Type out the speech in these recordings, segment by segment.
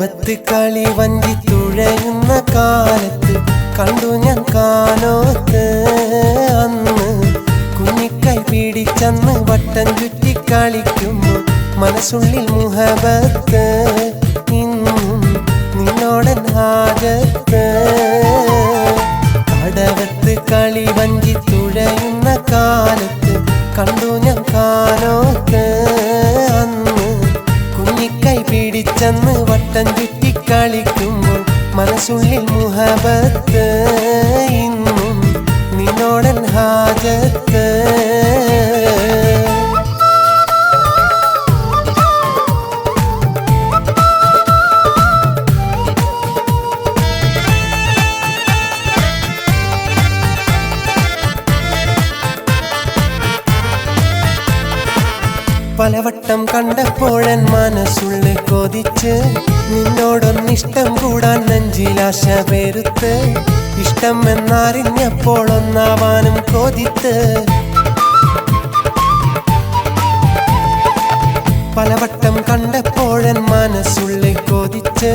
കടവത്ത് കളി വഞ്ചി തുഴയുന്ന കാലത്ത് കണ്ടു ഞാൻ കാനോത്ത്. അന്ന് കുഞ്ഞിക്കൈ പിടിച്ചന്ന് വട്ടം ചുറ്റി കളിക്കുമ്പോൾ മനസ്സുള്ളിൽ മുഹബത്ത്. ഇന്നും നിന്നോടൻ ഹാജത്ത്. കടവത്ത് കളി വഞ്ചി തുഴയുന്ന കാലത്ത് കണ്ടു ഞാൻ കാനോത്ത്. അന്ന് കുഞ്ഞിക്കൈ പിടിച്ചന്ന് വട്ടം ചുറ്റി കളിക്കുമ്പോൾ മനസ്സുള്ളിൽ മുഹബത്ത്. ഇന്നും നിന്നോടൻ ഹാജത്ത്. പലവട്ടം കണ്ടപ്പോഴൻ മനസ്സുള്ളിൽ കൊതിച്ച് നിന്നോടൊന്നിഷ്ടം കൂടാൻ നെഞ്ചിലാശ പെരുത്ത്. ഇഷ്ടം എന്നറിഞ്ഞപ്പോൾ ഒന്നാവാനും കൊതിത്ത്. പലവട്ടം കണ്ടപ്പോഴൻ മനസ്സുള്ളിൽ കൊതിച്ച്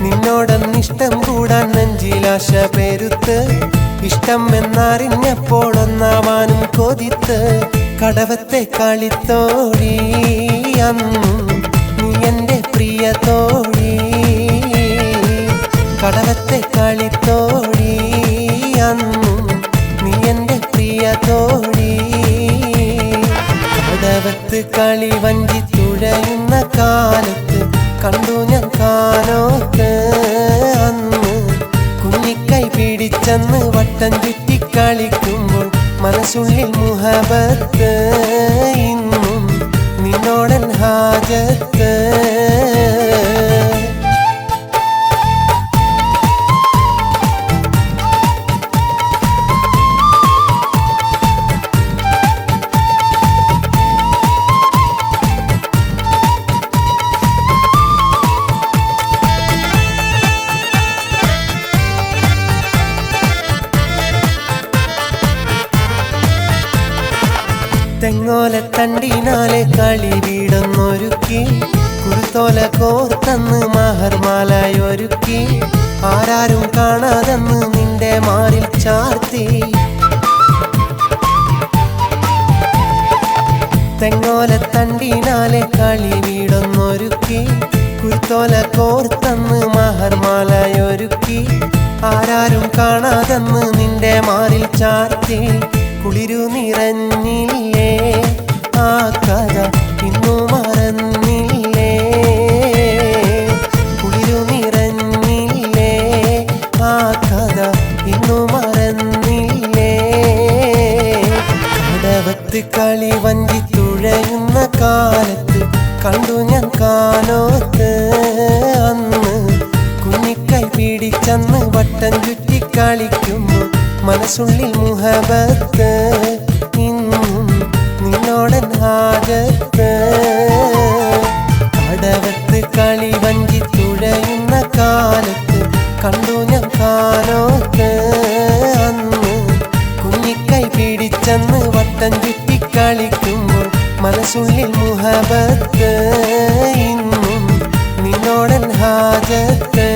നിന്നോടൊന്നിഷ്ടം കൂടാൻ നെഞ്ചിലാശ പെരുത്ത്. ഇഷ്ടം എന്നറിഞ്ഞപ്പോൾ ഒന്നാവാനും കൊതിത്ത്. കടവത്തെ കളിത്തോഴി അന്നും നീ എൻ്റെ പ്രിയ തോഴി. കടവത്തെ കളിത്തോഴി അന്നും നീ എൻ്റെ പ്രിയ തോഴി. കടവത്ത് കളി വഞ്ചി തുഴയുന്ന കാലത്ത് കണ്ടു ഞാൻ കാനോത്ത്. അന്ന് കുഞ്ഞിക്കൈ പിടിച്ചന്ന് വട്ടം ചുറ്റി കളിക്കുമ്പോൾ മനസ്സുള്ളിൽ മുഹബത്ത്. ഇന്നും നിന്നോടൻ ഹാജത്ത്. തെങ്ങോല തണ്ടിനാലെ കളി വീടൊന്നൊരുക്കി കുരുത്തോല കോർത്തന്ന് മഹർമാലയൊരുക്കി. ആരാരും കാണാതെന്ന് നിന്റെ മാറിൽ ചാർത്തി. തെങ്ങോല തണ്ടിനാലെ കളി വീടൊന്നൊരുക്കി കുരുത്തോല കോർത്തന്ന് മഹർമാലയൊരുക്കി. ആരാരും കാണാതെന്ന് നിന്റെ മാറിൽ ചാർത്തി. കുളിരു നിറഞ്ഞില്ലേ ആ കഥ ഇന്നു മറന്നില്ലേ. കുളിരു നിറഞ്ഞില്ലേ ആ കഥ ഇന്നു മറന്നില്ലേ. കടവത്ത് കളി വഞ്ചി തുഴയുന്ന കാലത്ത് കണ്ടു ഞാൻ കാനോത്ത്. അന്ന് കുഞ്ഞിക്കൈ പിടിച്ചന്ന് വട്ടം ചുറ്റി കളിക്കുമ്പോൾ മനസ്സുള്ളിൽ മുഹബത്ത്. ഇന്നും നിന്നോടൻ ഹാജത്ത്. കടവത്ത് കളി വഞ്ചി തുഴയുന്ന കാലത്ത് കണ്ടു ഞാൻ കാനോത്ത്. അന്ന് കുഞ്ഞിക്കൈ പിടിച്ചന്ന് വട്ടം ചുറ്റി കളിക്കുമ്പോൾ മനസ്സുള്ളിൽ മുഹബത്ത്. ഇന്നും നിന്നോടൻ ഹാജത്ത്.